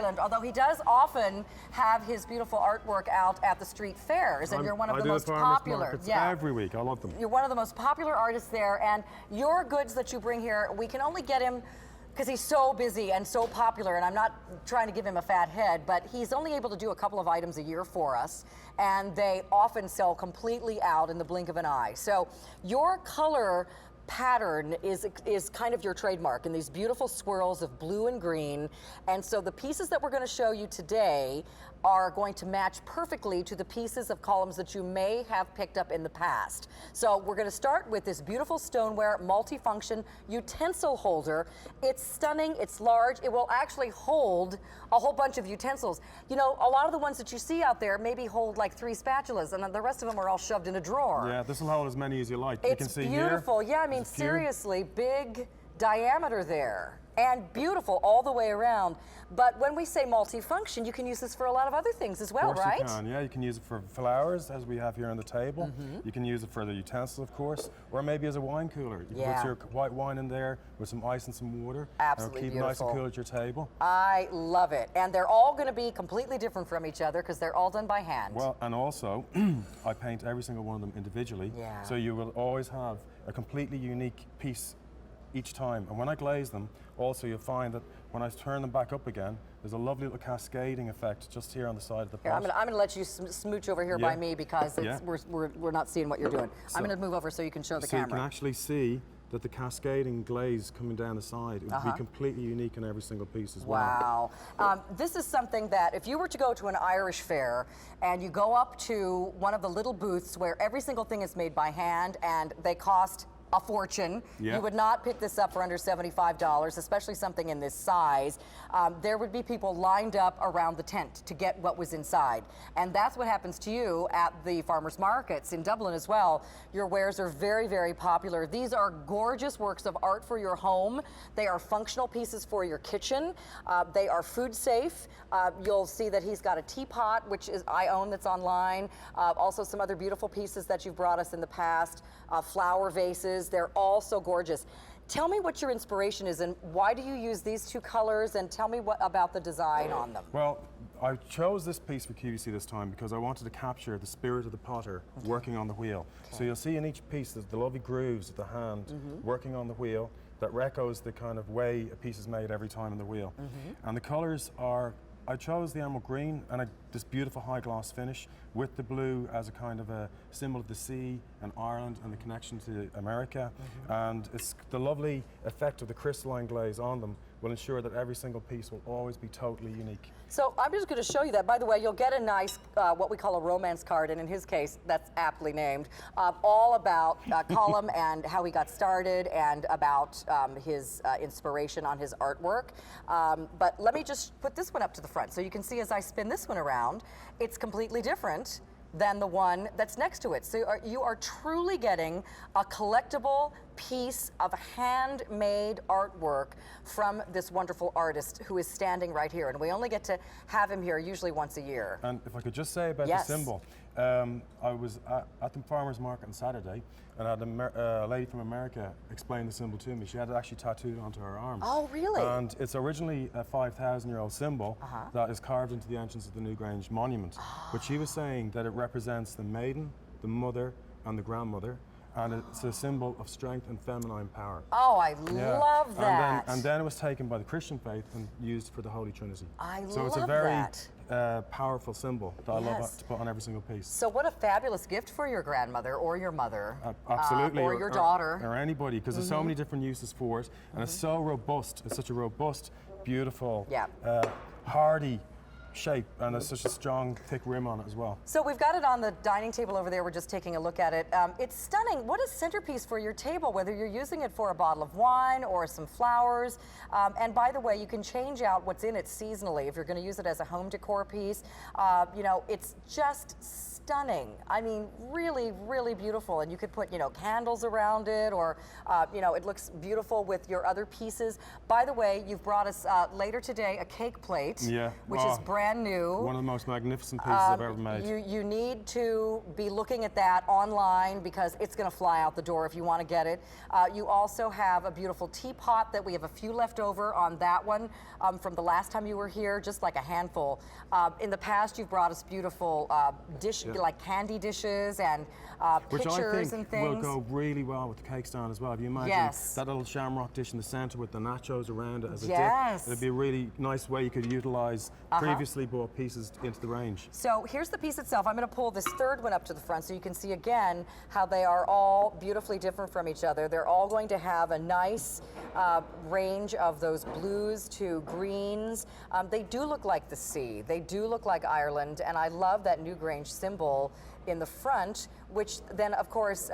Island, although he does often have his beautiful artwork out at the street fairs, and you're one of the most popular. Every week, I love them. You're one of the most popular artists there, and your goods that you bring here, we can only get him because he's so busy and so popular, and I'm not trying to give him a fat head, but he's only able to do a couple of items a year for us, and they often sell completely out in the blink of an eye. So your color pattern is kind of your trademark, and these beautiful swirls of blue and green. And so the pieces that we're going to show you today are going to match perfectly to the pieces of columns that you may have picked up in the past. So we're going to start with this beautiful Stoneware multifunction utensil holder. It's stunning, it's large, it will actually hold a whole bunch of utensils. You know, a lot of the ones that you see out there maybe hold like 3 spatulas, and the rest of them are all shoved in a drawer. Yeah, this will hold as many as you like. It's you can see beautiful. Here, yeah, I mean, seriously, big diameter there. And beautiful all the way around. But when we say multifunction, you can use this for a lot of other things as well, right? Of course you can, yeah. You can use it for flowers, as we have here on the table. You can use it for the utensils, of course, or maybe as a wine cooler. You can put your white wine in there with some ice and some water. Absolutely keep beautiful. Nice and cool at your table. I love it. And they're all going to be completely different from each other because they're all done by hand. Well, and also, I paint every single one of them individually. Yeah. So you will always have a completely unique piece each time. And when I glaze them, also you'll find that when I turn them back up again, there's a lovely little cascading effect just here on the side of the pot. Here, I'm gonna let you smooch over here by me because it's, we're not seeing what you're doing. So, I'm gonna move over so you can show the camera. So you can actually see that the cascading glaze coming down the side, it would be completely unique in every single piece as well. Wow. This is something that if you were to go to an Irish fair and you go up to one of the little booths where every single thing is made by hand and they cost a fortune. You would not pick this up for under $75, especially something in this size. There would be people lined up around the tent to get what was inside. And that's what happens to you at the farmers markets in Dublin as well. Your wares are very, very popular. These are gorgeous works of art for your home. They are functional pieces for your kitchen. They are food safe. You'll see that he's got a teapot, which is I own, that's online. Also some other beautiful pieces that you've brought us in the past. Flower vases. They're all so gorgeous. Tell me what your inspiration is and why do you use these 2 colors, and tell me what about the design on them. Well, I chose this piece for QVC this time because I wanted to capture the spirit of the potter working on the wheel. So you'll see in each piece there's the lovely grooves of the hand working on the wheel that echoes the kind of way a piece is made every time in the wheel. And the colors are, I chose the emerald green and this beautiful high gloss finish with the blue as a kind of a symbol of the sea and Ireland and the connection to America. And it's the lovely effect of the crystalline glaze on them will ensure that every single piece will always be totally unique. So I'm just going to show you that. By the way, you'll get a nice, what we call a romance card, and in his case, that's aptly named, all about Colm and how he got started and about his inspiration on his artwork. But let me just put this one up to the front so you can see as I spin this one around, it's completely different than the one that's next to it. So you are truly getting a collectible piece of handmade artwork from this wonderful artist who is standing right here. And we only get to have him here usually once a year. And if I could just say about the symbol, I was at the farmer's market on Saturday and I had a lady from America explain the symbol to me. She had it actually tattooed onto her arm. Oh, really? And it's originally a 5,000-year-old symbol that is carved into the entrance of the Newgrange Monument. But she was saying that it represents the maiden, the mother, and the grandmother. And it's a symbol of strength and feminine power. Oh, I love that. And then it was taken by the Christian faith and used for the Holy Trinity. So it's a very powerful symbol that I love to put on every single piece. So what a fabulous gift for your grandmother or your mother. Absolutely. Or your daughter. Or anybody, because there's so many different uses for it. And it's so robust. It's such a robust, beautiful, hardy shape, and there's such a strong, thick rim on it as well. So we've got it on the dining table over there. We're just taking a look at it. It's stunning. What a centerpiece for your table, whether you're using it for a bottle of wine or some flowers. And by the way, you can change out what's in it seasonally if you're going to use it as a home decor piece. You know, it's just stunning. I mean, really, really beautiful. And you could put, you know, candles around it, or, you know, it looks beautiful with your other pieces. By the way, you've brought us later today a cake plate, which is brand brand new. One of the most magnificent pieces I've ever made. You need to be looking at that online because it's going to fly out the door if you want to get it. You also have a beautiful teapot that we have a few left over on that one from the last time you were here, just like a handful. In the past, you've brought us beautiful like candy dishes and pictures and things. Will go really well with the cake stand as well. If you imagine that little shamrock dish in the center with the nachos around it as a dip, it'd be a really nice way you could utilize previously bought pieces into the range. So here's the piece itself. I'm going to pull this third one up to the front so you can see again how they are all beautifully different from each other. They're all going to have a nice range of those blues to greens. They do look like the sea. They do look like Ireland, and I love that Newgrange symbol in the front, which then of course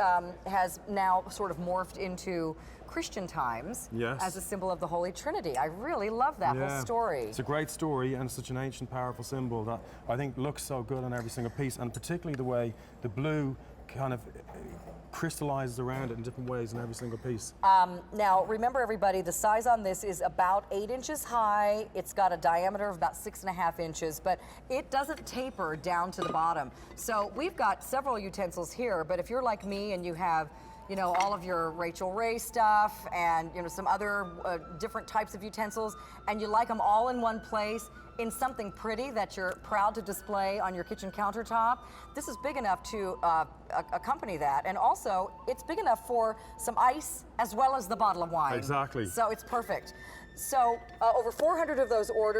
has now sort of morphed into Christian times as a symbol of the Holy Trinity. I really love that whole story. It's a great story and such an ancient, powerful symbol that I think looks so good on every single piece, and particularly the way the blue kind of crystallizes around it in different ways in every single piece. Now, remember everybody, the size on this is about 8 inches high. It's got a diameter of about 6.5 inches, but it doesn't taper down to the bottom. So we've got several utensils here, but if you're like me and you have all of your Rachel Ray stuff and some other different types of utensils, and you like them all in one place in something pretty that you're proud to display on your kitchen countertop, this is big enough to accompany that. And also, it's big enough for some ice as well as the bottle of wine. Exactly. So it's perfect. So over 400 of those orders.